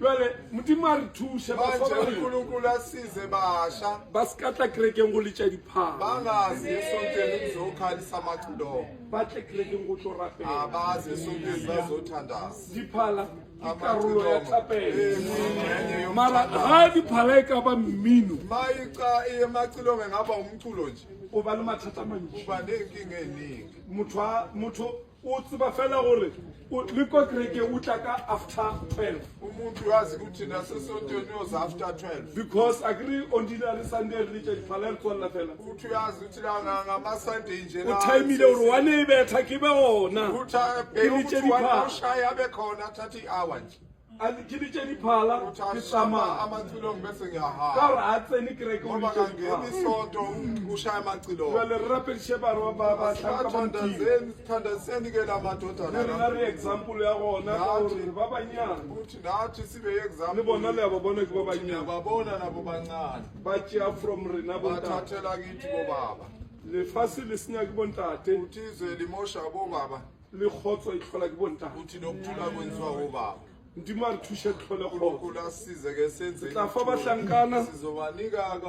Jwale Modimo a re thuse manje uNkulunkulu asize basha ba ska tla kerekeng go letša diphala bangazi esontweni kuzokhalisa amaculo ba tle kerekeng go tlo rapela abazi esontweni bazothandaza diphala ke karolo ya Thapelo mara ga diphala e ka ba mmino mayica emacilonge ngaba umculo nje o ba le mathata mantši uba nenkinga eningi motho o tseba fela gore le ko kerekeng o tla ka after 12 umuntu uyazi ukuthi nasesontweni uyoza after 12 because agree on ordinary Sunday re letša diphala re tswalela fela uthi uyazi ukuthi ngama-Sunday nje o timile gore wane e betha ke be gona uthi ukuthi wanoshaya abe khona athatha i-hour nje ke letše diphala ke tsamaya amacilonge bese ka ngiyahamba gore a tsene kereke o ngoba letše kangeni diphala isonto ushaya amacilonge jale re rapediše bare ba tlhanka bampile sithandazeni ke la madodana le rena re example ya gona ka gore ba banyana ukuthi nathi sibe le example bona le a ba bona ke ba banyana babona nabo bancane ba tšea from rena bontate bathathela kithi bobaba lefase le senya ke bontate uthi izwe limosha bobaba le kgotso e tlhola ke bontate uthi nokuthula kwenziwa bobaba Modimo a re thuse tlhole kgotso uNkulunkulu asize ke senze tla fa bahlankana sizobanika